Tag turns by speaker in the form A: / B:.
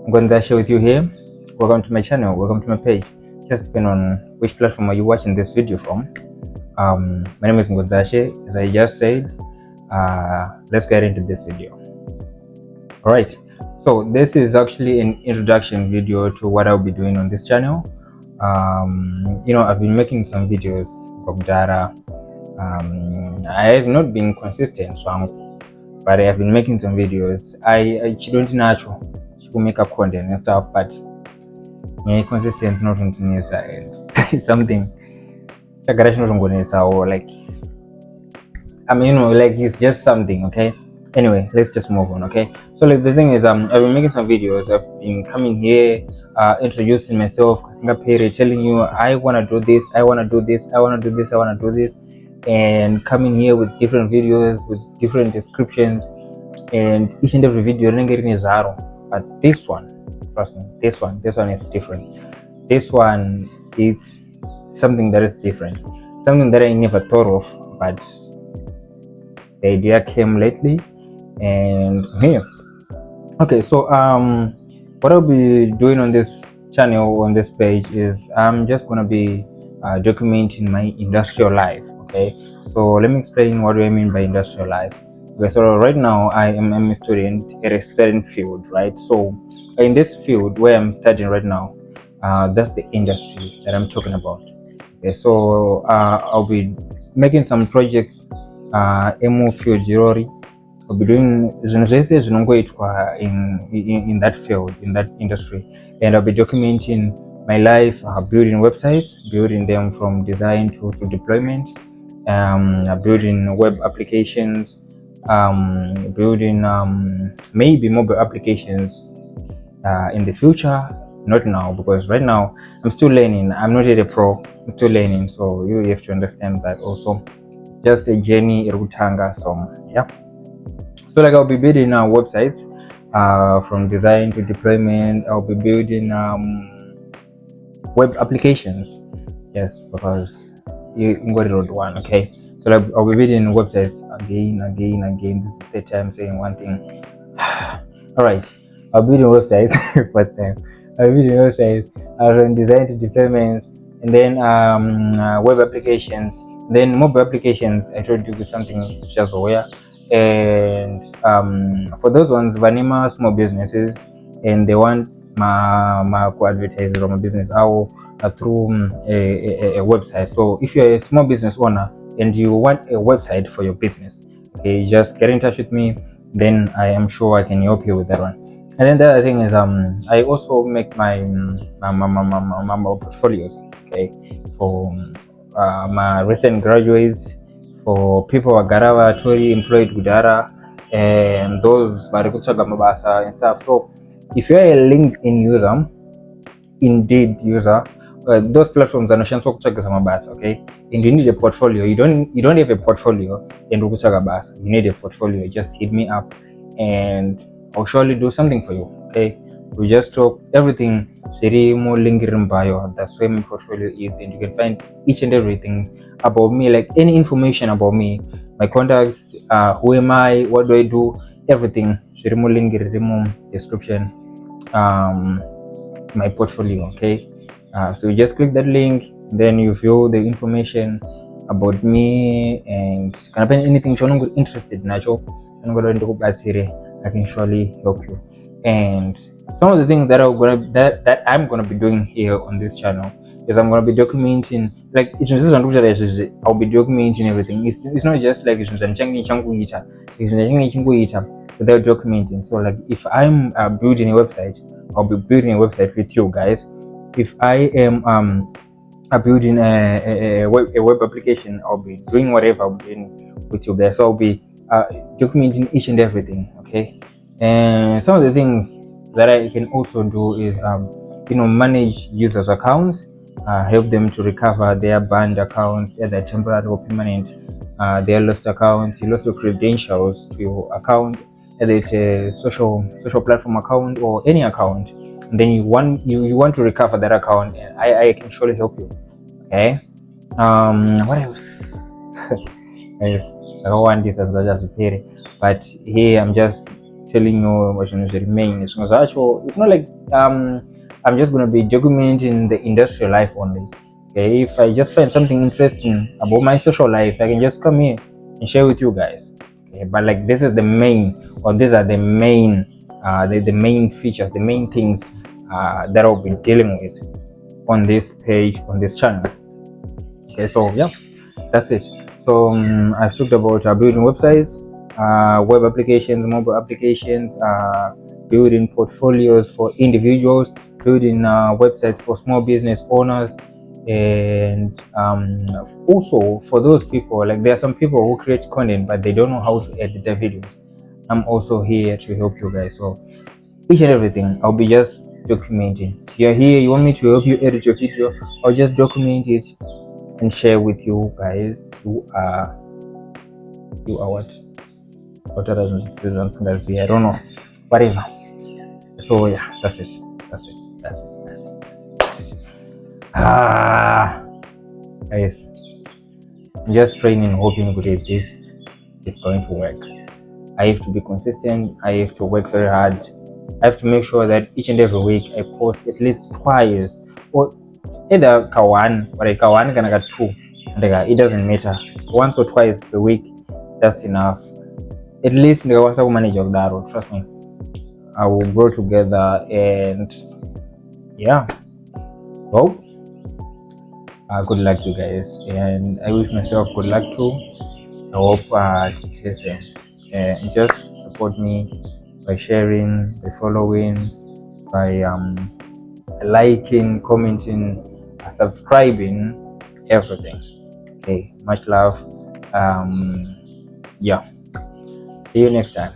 A: Ngonidzashe with you here. Welcome to my channel, welcome to my page. Just depending on which platform are you watching this video from. My name is Ngonidzashe. As I just said, let's get into this video. Alright, so this is actually an introduction video to what I'll be doing on this channel. I've been making some videos of data. I have not been consistent, but I have been making some videos. I don't natural to make up content and stuff, but consistency is not on and it's something or like it's just something. Okay, anyway, let's just move on. Okay, so like the thing is, I've been making some videos. I've been coming here, introducing myself, telling you I want to do this, I want to do this, I want to do this, I want to do this, and coming here with different videos with different descriptions, and each and every video but this one, trust me, this one is different. This one, it's something that is different, something that I never thought of, but the idea came lately, and here. Okay, so what I'll be doing on this channel, on this page, is I'm just gonna be documenting my industrial life. Okay, so let me explain what do I mean by industrial life. Okay, so right now I am a student at a certain field, right? So in this field where I'm studying right now, that's the industry that I'm talking about. Okay, so I'll be making some projects emu field jirori. I'll be doing in that field, in that industry, and I'll be documenting my life, building websites, building them from design to deployment, building web applications, building maybe mobile applications in the future. Not now, because right now I'm still learning. I'm not yet a pro. I'm still learning, so you have to understand that also. It's just a journey, Rutanga. So yeah. So like I'll be building websites from design to deployment. I'll be building web applications. Yes, because you got it on one. Okay, so like I'll be building websites again. This is the third time saying one thing. All right, I'll be building websites, but I'll be building websites from design to deployment, and then web applications, then mobile applications. I told you something just aware. And for those ones, vanima small businesses, and they want my advertise on my business through a website. So if you're a small business owner and you want a website for your business, okay, just get in touch with me. Then I am sure I can help you with that one. And then the other thing is I also make my portfolios, okay, for my recent graduates, for people wagara vatoli employed kudara, and those vari kutsvaga mabasa and stuff. So if you're a LinkedIn user, Indeed user, those platforms anoshandiswa kutsvagisa mabasa, okay, and you need a portfolio. You don't have a portfolio and ukutsvaga basa, you need a portfolio. Just hit me up and I'll surely do something for you. Okay, we just talk everything. That's where my portfolio is, and you can find each and everything about me, like any information about me, my contacts, who am I, what do I do, everything. Description, my portfolio. Okay, so you just click that link, then you view the information about me, and anything you're interested in, I can surely help you. And some of the things that I'm gonna be doing here on this channel is I'm gonna be documenting, like I'll be documenting everything. It's not just like without documenting. So like if I'm building a website, I'll be building a website with you guys. If I am building a web application, I'll be doing whatever I'm doing with you guys. So I'll be documenting each and everything. Okay, and some of the things that I can also do is manage users' accounts, help them to recover their banned accounts, either temporary or permanent, their lost accounts. You lost your credentials to your account, either it's a social platform account or any account, and then you want to recover that account, and I can surely help you. Okay, what else? Yes, I don't want this as much as but here I'm just telling you what you should remain. It's not like I'm just gonna be documenting the industrial life only. Okay, if I just find something interesting about my social life, I can just come here and share with you guys. Okay, but like this is the main, or these are the main, the main features, the main things that I'll be dealing with on this page, on this channel. Okay, so yeah, that's it. So I've talked about building websites, web applications, mobile applications, building portfolios for individuals, building websites for small business owners, and also for those people, like there are some people who create content but they don't know how to edit their videos. I'm also here to help you guys. So each and everything I'll be just documenting. You're here, you want me to help you edit your video, I'll just document it and share with you guys. You are what other students I don't know, whatever. So yeah, that's it. Guys, I'm just praying and hoping that this is going to work. I have to be consistent. I have to work very hard. I have to make sure that each and every week I post at least twice, or either one, but like one can two. It doesn't matter. Once or twice a week, that's enough. At least once I will manage that. Trust me, I will grow together. And yeah, well, good luck, you guys, and I wish myself good luck too. I hope just support me by sharing, by following, by liking, commenting, subscribing, everything. Okay, much love. Yeah, see you next time.